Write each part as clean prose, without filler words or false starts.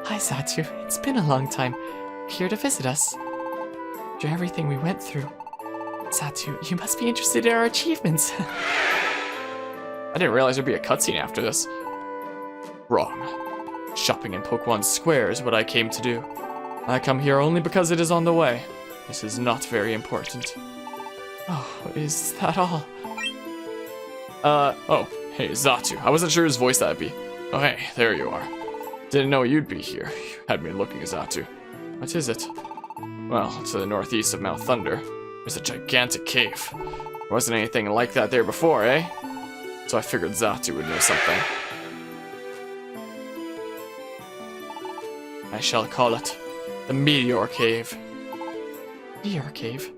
Hi, Zatu. It's been a long time. Here to visit us. After everything we went through. Zatu, you must be interested in our achievements. I didn't realize there'd be a cutscene after this. Wrong. Shopping in Pokemon Square is what I came to do. I come here only because it is on the way. This is not very important. Oh, is that all? Oh, hey, Zatu. I wasn't sure whose voice that'd be. Oh, hey, there you are. Didn't know you'd be here. You had me looking, Zatu. What is it? Well, to the northeast of Mount Thunder, there's a gigantic cave. There wasn't anything like that there before, eh? So I figured Zatu would know something. I shall call it the Meteor Cave. Meteor Cave?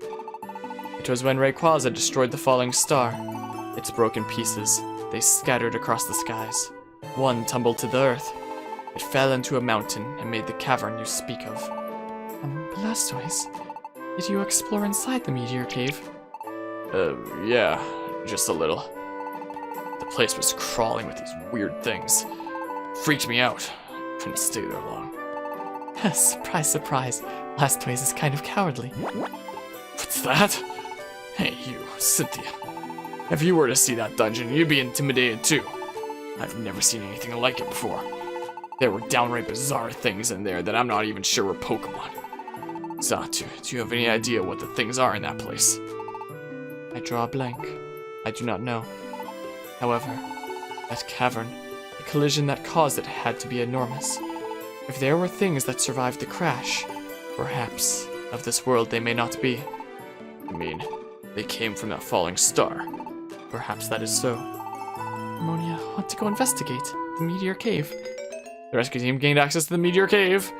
It was when Rayquaza destroyed the falling star. Its broken pieces, they scattered across the skies. One tumbled to the earth. It fell into a mountain and made the cavern you speak of. Blastoise, did you explore inside the Meteor Cave? Yeah, just a little. The place was crawling with these weird things. Freaked me out. Couldn't stay there long. Surprise, surprise. Blastoise is kind of cowardly. What's that? Hey, you, Cynthia. If you were to see that dungeon, you'd be intimidated too. I've never seen anything like it before. There were downright bizarre things in there that I'm not even sure were Pokemon. Zatu, do you have any idea what the things are in that place? I draw a blank. I do not know. However, that cavern, the collision that caused it had to be enormous. If there were things that survived the crash, perhaps of this world they may not be. I mean, they came from that falling star. Perhaps that is so. Harmonia, want to go investigate the Meteor Cave. The rescue team gained access to the Meteor Cave.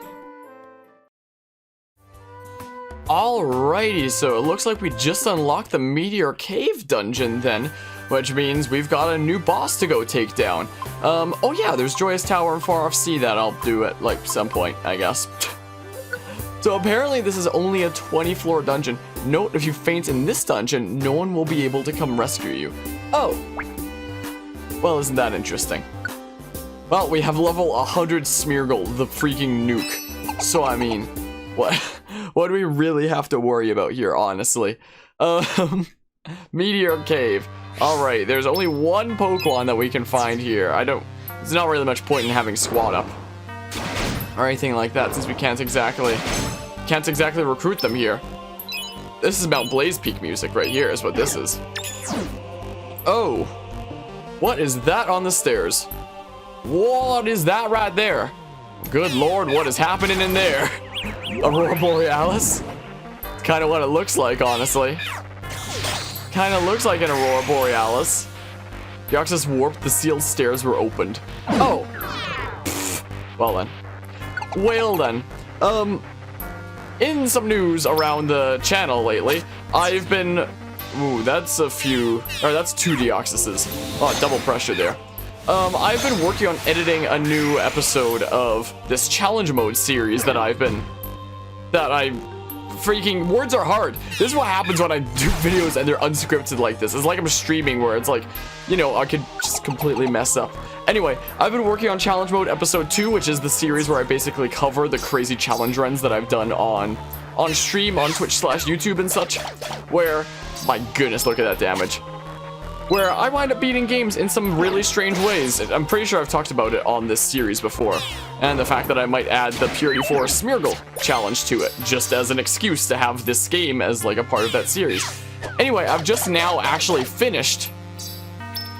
Alrighty, so it looks like we just unlocked the Meteor Cave dungeon then, which means we've got a new boss to go take down. Oh yeah, there's Joyous Tower and Far Off Sea that I'll do at, like, some point, I guess. So apparently this is only a 20-floor dungeon. Note, if you faint in this dungeon, no one will be able to come rescue you. Oh. Well, isn't that interesting? Well, we have level 100 Smeargle, the freaking nuke. So, I mean, what do we really have to worry about here, honestly? Meteor Cave. Alright, there's only one Pokemon that we can find here. There's not really much point in having Squad up. Or anything like that, since we can't exactly recruit them here. This is Mount Blaze Peak music right here, is what this is. Oh. What is that on the stairs? What is that right there? Good lord, what is happening in there? Aurora Borealis? It's kind of what it looks like, honestly. Kind of looks like an Aurora Borealis. Deoxys warped, the sealed stairs were opened. Oh. Pfft. Well then. Well then. In some news around the channel lately, I've been... Ooh, that's two Deoxyses. Oh, double pressure there. I've been working on editing a new episode of this challenge mode series freaking, words are hard. This is what happens when I do videos and they're unscripted like this. It's like I'm streaming where it's like, you know, I could just completely mess up. Anyway, I've been working on challenge mode episode 2, which is the series where I basically cover the crazy challenge runs that I've done on stream, on Twitch/YouTube and such, where, my goodness, look at that damage. Where I wind up beating games in some really strange ways. I'm pretty sure I've talked about it on this series before. And the fact that I might add the Purity 4 Smeargle challenge to it, just as an excuse to have this game as like a part of that series. Anyway, I've just now actually finished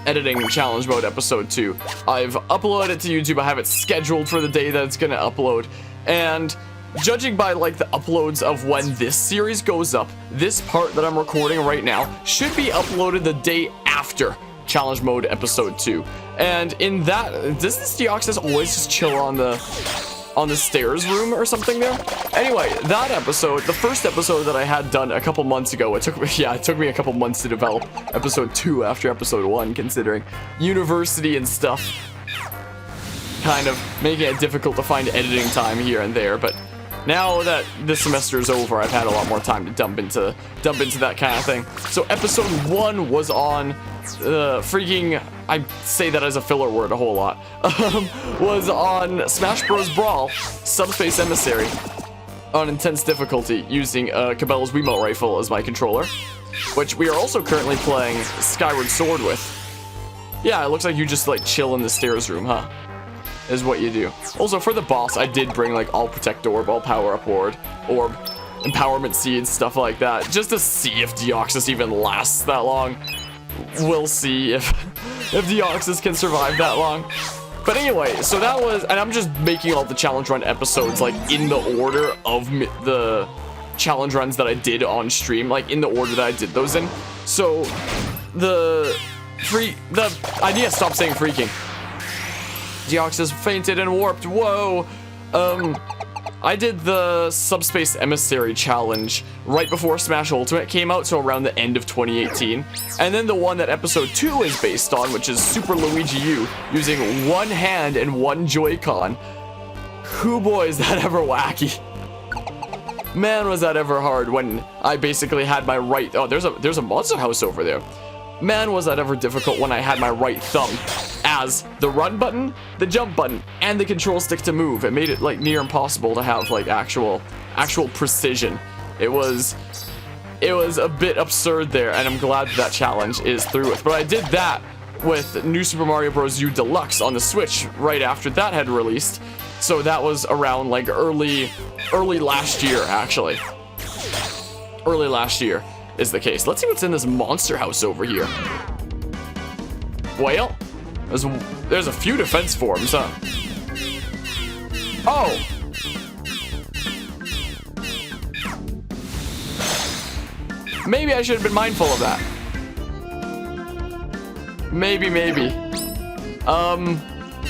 editing challenge mode episode 2. I've uploaded it to YouTube, I have it scheduled for the day that it's gonna upload. And judging by like the uploads of when this series goes up, this part that I'm recording right now should be uploaded the day after challenge mode episode 2. And in that, does this Deoxys always just chill on the stairs room or something there? Anyway, that episode, the first episode that I had done a couple months ago, it took me a couple months to develop episode 2 after episode 1, considering university and stuff kind of making it difficult to find editing time here and there. But now that this semester is over, I've had a lot more time to dump into that kind of thing. So episode 1 was on freaking I say that as a filler word a whole lot, was on Smash Bros. Brawl, Subspace Emissary, on intense difficulty, using Cabela's Wiimote rifle as my controller, which we are also currently playing Skyward Sword with. Yeah, it looks like you just like chill in the stairs room, huh? Is what you do. Also, for the boss, I did bring like all Protect Orb, all Power Up Orb, Empowerment Seeds, stuff like that, just to see if Deoxys even lasts that long. We'll see if Deoxys can survive that long. But anyway, so that was, and I'm just making all the challenge run episodes like in the order of the challenge runs that I did on stream, like in the order that I did those in. So I need to stop saying freaking. Deoxys fainted and warped. Whoa. I did the Subspace Emissary challenge right before Smash Ultimate came out, so around the end of 2018. And then the one that episode 2 is based on, which is Super Luigi U, using one hand and one Joy-Con. Whoo boy, is that ever wacky. Man, was that ever hard when I basically had my right... Oh, there's a monster house over there. Man, was that ever difficult when I had my right thumb as the run button, the jump button, and the control stick to move. It made it like near impossible to have like actual precision. It was a bit absurd there, and I'm glad that challenge is through with. But I did that with New Super Mario Bros. U Deluxe on the Switch right after that had released. So that was around like early last year, actually. Early last year is the case. Let's see what's in this monster house over here. Well, there's a few defense forms, huh? Oh! Maybe I should have been mindful of that. Maybe.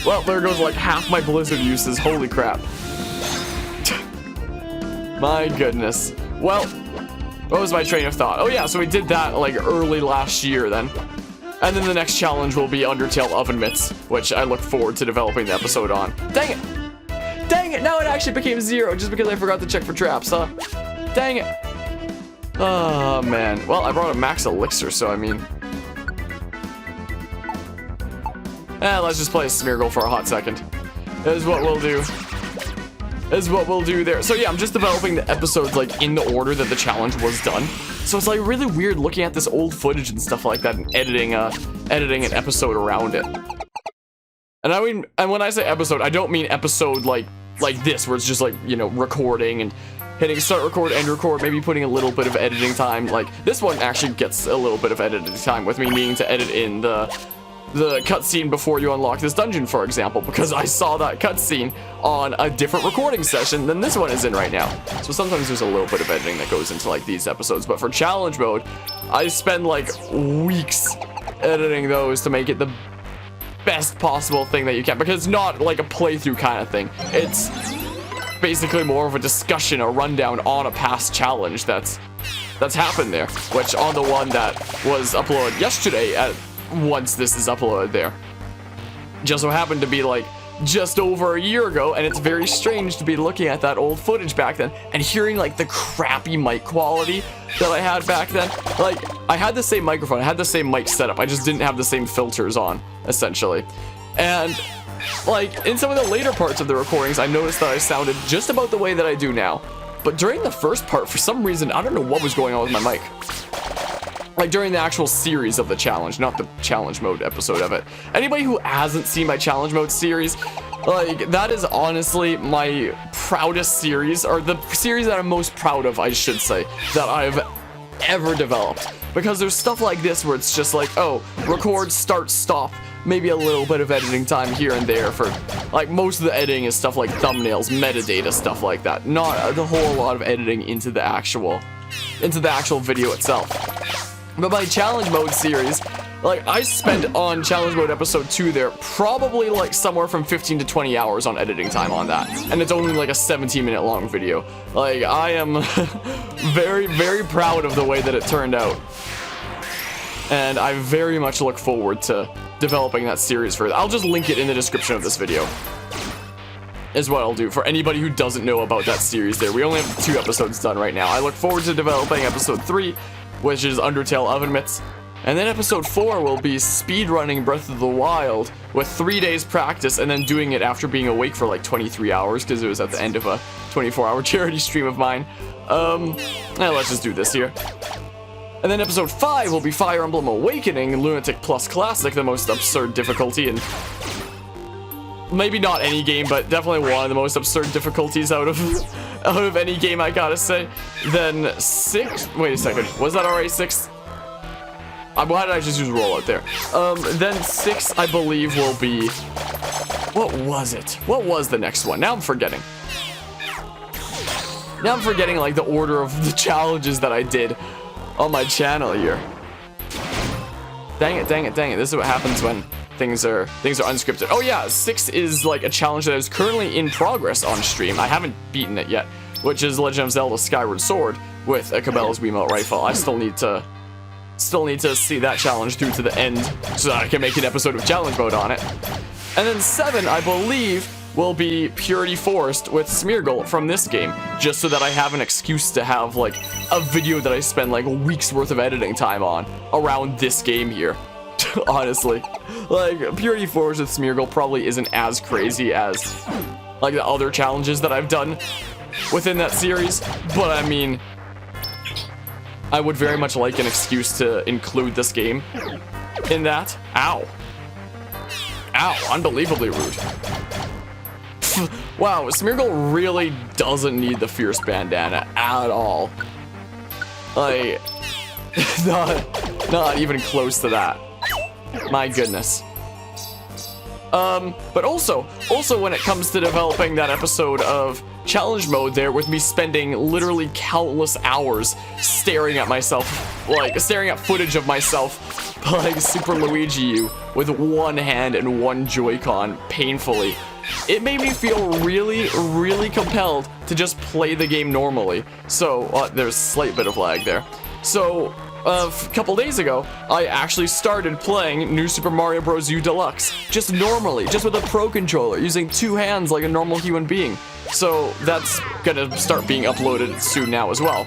Well, there goes like half my Blizzard uses. Holy crap. My goodness. Well, what was my train of thought? Oh yeah, so we did that like early last year then. And then the next challenge will be Undertale Oven Mitts, which I look forward to developing the episode on. Dang it! Dang it! Now it actually became 0 just because I forgot to check for traps, huh? Dang it! Oh man. Well, I brought a max elixir, so I mean... let's just play a Smeargle for a hot second. Is what we'll do. Is what we'll do there. So yeah, I'm just developing the episodes like in the order that the challenge was done. So it's like really weird looking at this old footage and stuff like that and editing an episode around it. And I mean, and when I say episode, I don't mean episode like this, where it's just like, you know, recording and hitting start record, end record, maybe putting a little bit of editing time. Like this one actually gets a little bit of editing time with me needing to edit in the cutscene before you unlock this dungeon, for example, because I saw that cutscene on a different recording session than this one is in right now. So sometimes there's a little bit of editing that goes into like these episodes, but for challenge mode, I spend like weeks editing those to make it the best possible thing that you can, because it's not like a playthrough kind of thing. It's basically more of a discussion, a rundown on a past challenge that's happened there, which on the one that was uploaded yesterday once this is uploaded there, just so happened to be like just over a year ago, and it's very strange to be looking at that old footage back then and hearing like the crappy mic quality that I had back then. Like, I had the same microphone, I had the same mic setup, I just didn't have the same filters on, essentially. And like in some of the later parts of the recordings, I noticed that I sounded just about the way that I do now. But during the first part, for some reason, I don't know what was going on with my mic. Like during the actual series of the challenge, not the challenge mode episode of it. Anybody who hasn't seen my challenge mode series, like that is honestly my proudest series, or the series that I'm most proud of, I should say, that I've ever developed. Because there's stuff like this where it's just like, oh, record, start, stop, maybe a little bit of editing time here and there for, like, most of the editing is stuff like thumbnails, metadata, stuff like that. Not a whole lot of editing into the actual video itself. But my challenge mode series, like I spent on challenge mode episode 2 there probably like somewhere from 15 to 20 hours on editing time on that, and it's only like a 17-minute long video. Like I am very, very proud of the way that it turned out, and I very much look forward to developing that series further. I'll just link it in the description of this video, is what I'll do for anybody who doesn't know about that series there. We only have 2 episodes done right now. I look forward to developing episode 3, which is Undertale Oven Mitts, And then episode 4 will be speedrunning Breath of the Wild with 3 days practice and then doing it after being awake for like 23 hours because it was at the end of a 24-hour charity stream of mine. Let's just do this here. And then episode 5 will be Fire Emblem Awakening, Lunatic Plus Classic, the most absurd difficulty in maybe not any game, but definitely one of the most absurd difficulties out of any game, I gotta say. Then 6, wait a second, was that already 6? Why did I just use rollout there? Then 6, I believe, will be, what was it? What was the next one? Now I'm forgetting. Now I'm forgetting like the order of the challenges that I did on my channel here. Dang it, dang it, dang it. This is what happens when things are unscripted. Oh yeah, 6 is like a challenge that is currently in progress on stream. I haven't beaten it yet, which is Legend of Zelda Skyward Sword with a Cabela's Wiimote rifle. I still need to see that challenge through to the end so that I can make an episode of challenge mode on it. And then 7, I believe, will be Purity Forest with Smeargle from this game, just so that I have an excuse to have like a video that I spend like a week's worth of editing time on around this game here. Honestly, like Purity Forest with Smeargle probably isn't as crazy as like the other challenges that I've done within that series, but I mean, I would very much like an excuse to include this game in that. Ow. Ow, unbelievably rude. Wow, Smeargle really doesn't need the Fierce Bandana at all. Like, not even close to that. My goodness. But also when it comes to developing that episode of challenge mode there, with me spending literally countless hours staring at myself, like staring at footage of myself playing Super Luigi U with one hand and one Joy-Con painfully, it made me feel really, really compelled to just play the game normally. So, there's a slight bit of lag there. So, a couple days ago, I actually started playing New Super Mario Bros. U Deluxe, just normally, just with a Pro Controller, using 2 hands like a normal human being. So, that's gonna start being uploaded soon now as well.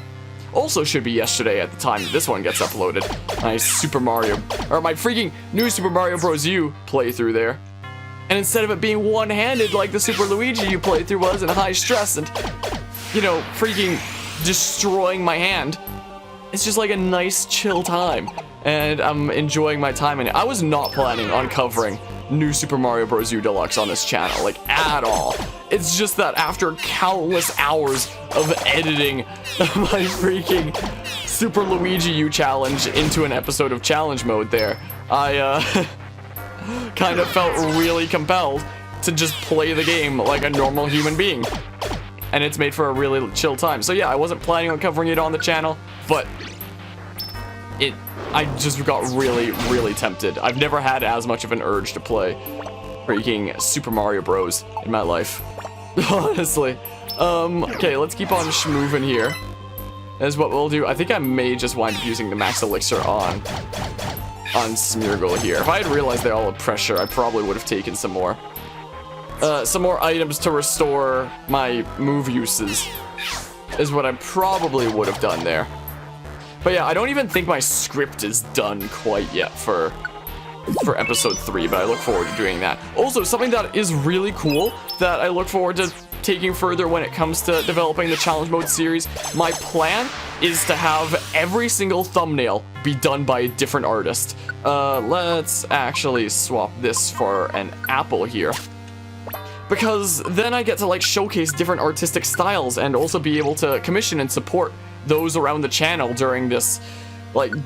Also should be yesterday at the time that this one gets uploaded. My my freaking New Super Mario Bros. U playthrough there. And instead of it being one-handed like the Super Luigi U playthrough was, and high stress and, you know, freaking destroying my hand, it's just like a nice chill time, and I'm enjoying my time in it. I was not planning on covering New Super Mario Bros. U Deluxe on this channel, like, at all. It's just that after countless hours of editing my freaking Super Luigi U challenge into an episode of challenge mode there, I, kind of felt really compelled to just play the game like a normal human being. And it's made for a really chill time. So yeah, I wasn't planning on covering it on the channel, but I just got really, really tempted. I've never had as much of an urge to play freaking Super Mario Bros. In my life. Honestly. Okay, let's keep on schmoovin' here. That's what we'll do. I think I may just wind up using the Max Elixir on Smeargle here. If I had realized they're all at pressure, I probably would have taken some more items to restore my move uses, is what I probably would have done there. But yeah, I don't even think my script is done quite yet for episode 3, but I look forward to doing that. Also, something that is really cool that I look forward to taking further when it comes to developing the challenge mode series, my plan is to have every single thumbnail be done by a different artist. Let's actually swap this for an apple here, because then I get to like showcase different artistic styles and also be able to commission and support those around the channel during this time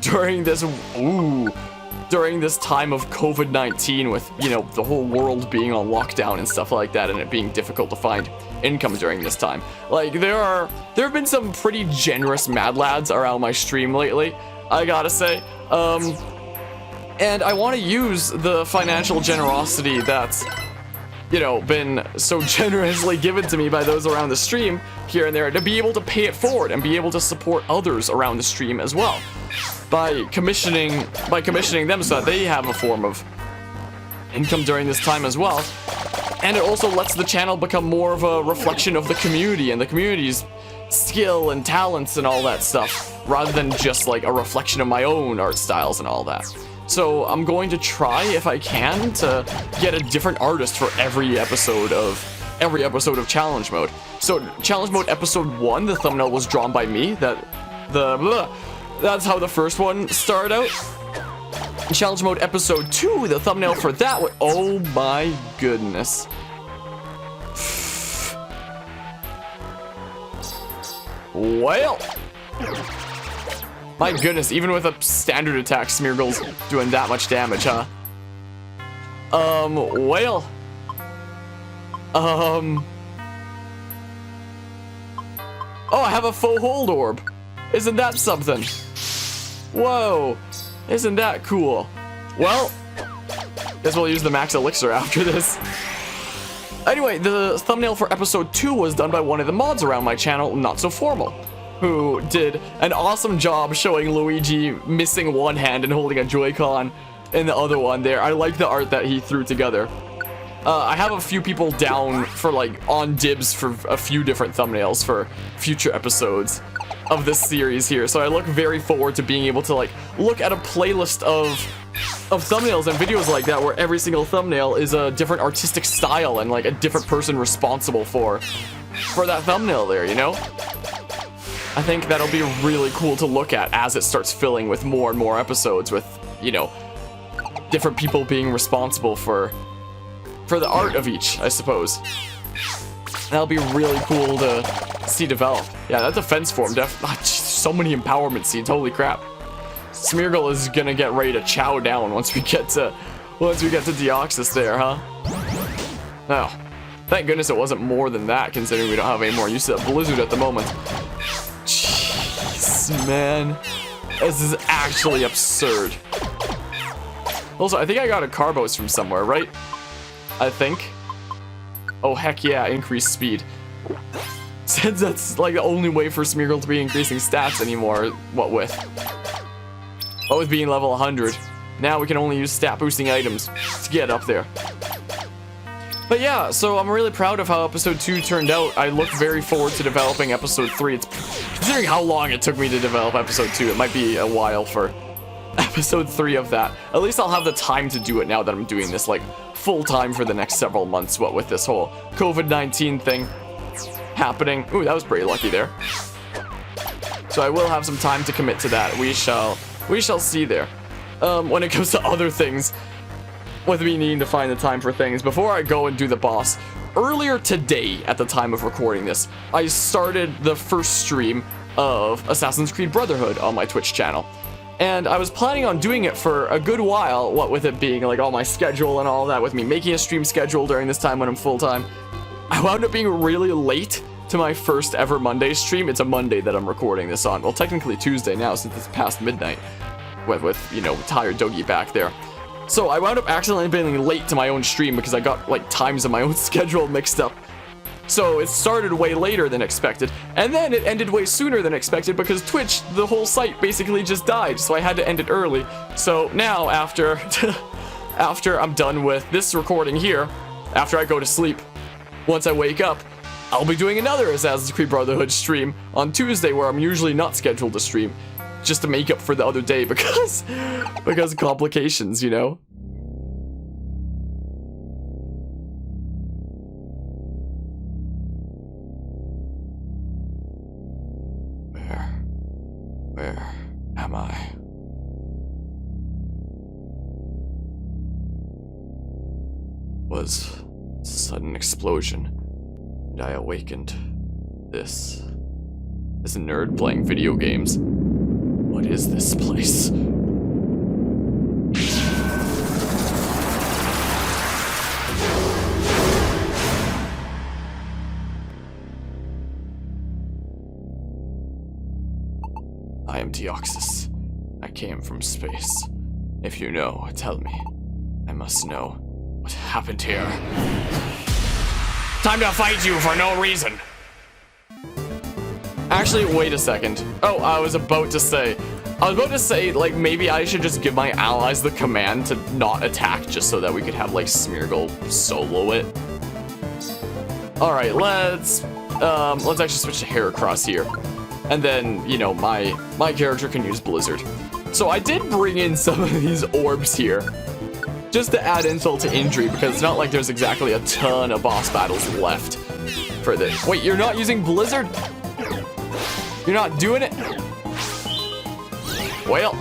of COVID-19, with, you know, the whole world being on lockdown and stuff like that, and it being difficult to find income during this time. Like, there have been some pretty generous Mad Lads around my stream lately, I gotta say. And I want to use the financial generosity that's, you know, been so generously given to me by those around the stream here and there, to be able to pay it forward and be able to support others around the stream as well, by commissioning them so that they have a form of income during this time as well. And it also lets the channel become more of a reflection of the community and the community's skill and talents and all that stuff. rather than just like a reflection of my own art styles and all that. So I'm going to try, if I can, to get a different artist for every episode of Challenge Mode. So Challenge Mode episode 1, the thumbnail was drawn by me. That's how the first one started out. Challenge Mode episode 2, the thumbnail for that one. Oh my goodness. Well, my goodness, even with a standard attack, Smeargle's doing that much damage, huh? Well. Oh, I have a faux hold orb. Isn't that something? Whoa, isn't that cool? Well, guess we'll use the max elixir after this. Anyway, the thumbnail for episode 2 was done by one of the mods around my channel, Not So Formal, who did an awesome job showing Luigi missing one hand and holding a Joy-Con in the other one there. I like the art that he threw together. I have a few people down for like on dibs for a few different thumbnails for future episodes of this series here, so I look very forward to being able to like look at a playlist of thumbnails and videos like that where every single thumbnail is a different artistic style and like a different person responsible for that thumbnail there, you know? I think that'll be really cool to look at as it starts filling with more and more episodes with, you know, different people being responsible for the art of each, I suppose. That'll be really cool to see develop. Yeah, that defense form, so many empowerment seeds, holy crap. Smeargle is gonna get ready to chow down once we get to Deoxys there, huh? Oh, thank goodness it wasn't more than that, considering we don't have any more use of that blizzard at the moment. Jeez, man. This is actually absurd. Also, I think I got a Carbos from somewhere, right? I think. Oh, heck yeah, increased speed. Since that's like the only way for Smeargle to be increasing stats anymore, what with? What with being level 100? Now we can only use stat boosting items to get up there. But yeah, so I'm really proud of how episode 2 turned out. I look very forward to developing episode 3. Considering how long it took me to develop episode 2, it might be a while for episode 3 of that. At least I'll have the time to do it now that I'm doing this like full time for the next several months, what with this whole COVID-19 thing happening. Ooh, that was pretty lucky there. So I will have some time to commit to that. We shall see there. When it comes to other things, with me needing to find the time for things, before I go and do the boss, earlier today, at the time of recording this, I started the first stream of Assassin's Creed Brotherhood on my Twitch channel. And I was planning on doing it for a good while, what with it being like all my schedule and all that, with me making a stream schedule during this time when I'm full-time. I wound up being really late to my first ever Monday stream. It's a Monday that I'm recording this on. Well, technically Tuesday now since it's past midnight. With you know, tired Dogie back there. So I wound up accidentally being late to my own stream because I got like times of my own schedule mixed up. So it started way later than expected, and then it ended way sooner than expected because Twitch, the whole site basically just died, so I had to end it early. So now after I'm done with this recording here, after I go to sleep, once I wake up, I'll be doing another Assassin's Creed Brotherhood stream on Tuesday where I'm usually not scheduled to stream, just to make up for the other day because of complications, you know? Where am I? Was a sudden explosion, and I awakened. This nerd playing video games. What is this place? I am Deoxys. I came from space. If you know, tell me. I must know what happened here. Time to fight you for no reason. Actually, wait a second. Oh, I was about to say, like, maybe I should just give my allies the command to not attack just so that we could have, like, Smeargle solo it. Alright, let's actually switch to Heracross here. And then, you know, my character can use Blizzard. So I did bring in some of these orbs here, just to add insult to injury, because it's not like there's exactly a ton of boss battles left for this. Wait, you're not using Blizzard? You're not doing it? Well,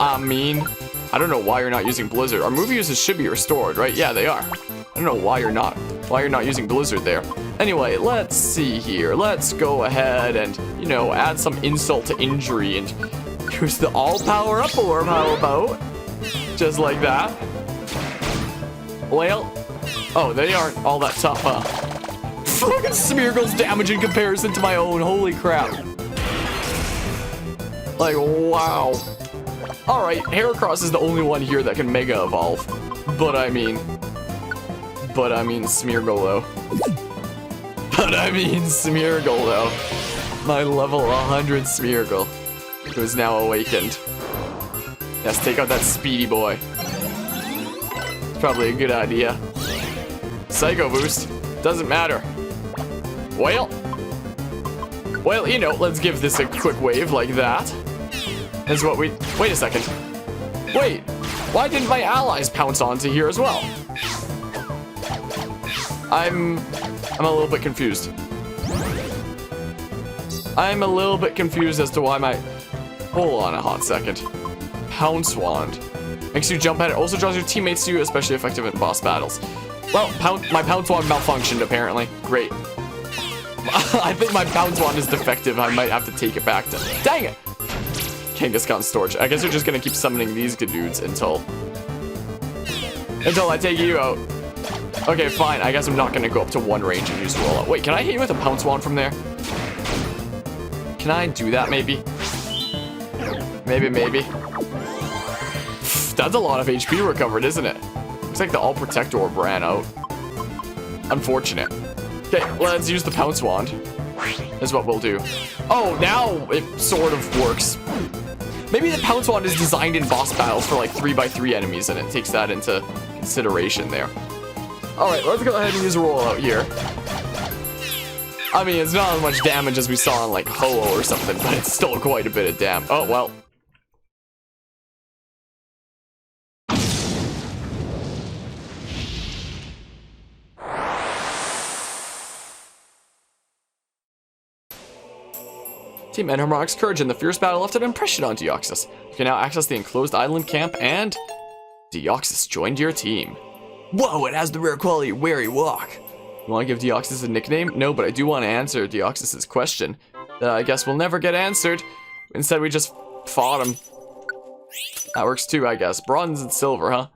I mean, I don't know why you're not using Blizzard. Our move uses should be restored, right? Yeah, they are. I don't know why you're not using Blizzard there. Anyway, let's see here. Let's go ahead and, you know, add some insult to injury and use the all power up orb, how about? Just like that. Well, oh, they aren't all that tough, huh? Look at Smeargle's damage in comparison to my own, holy crap. Like, wow. Alright, Heracross is the only one here that can Mega Evolve. But I mean Smeargle though. My level 100 Smeargle, who is now awakened. Yes, take out that speedy boy. It's probably a good idea. Psycho Boost, doesn't matter. Well, you know, let's give this a quick wave like that. That's what we... Wait a second. Wait, why didn't my allies pounce onto here as well? I'm a little bit confused. I'm a little bit confused as to why my... Hold on a hot second. Pounce Wand. Makes you jump at it. Also draws your teammates to you, especially effective in boss battles. Well, my Pounce Wand malfunctioned, apparently. Great. I think my Pounce Wand is defective. I might have to take it back to... Dang it! Kangaskhan storage. I guess we're just gonna keep summoning these dudes until I take you out. Okay, fine. I guess I'm not gonna go up to one range and use roll out. Wait, can I hit you with a Pounce Wand from there? Can I do that, maybe? Maybe. That's a lot of HP recovered, isn't it? Looks like the All Protect Orb ran out. Unfortunate. Okay, let's use the Pounce Wand. Is what we'll do. Oh, now it sort of works. Maybe the Pounce Wand is designed in boss battles for like 3x3 enemies, and it takes that into consideration there. Alright, let's go ahead and use a rollout here. I mean, it's not as much damage as we saw on like Ho-Oh or something, but it's still quite a bit of damage. Oh, well. Team Enharmonics Courage in the fierce battle left an impression on Deoxys. You can now access the enclosed island camp, and Deoxys joined your team. Whoa, it has the rare quality Wary Walk. You want to give Deoxys a nickname? No, but I do want to answer Deoxys' question. I guess we'll never get answered. Instead, we just fought him. That works too, I guess. Bronze and silver, huh?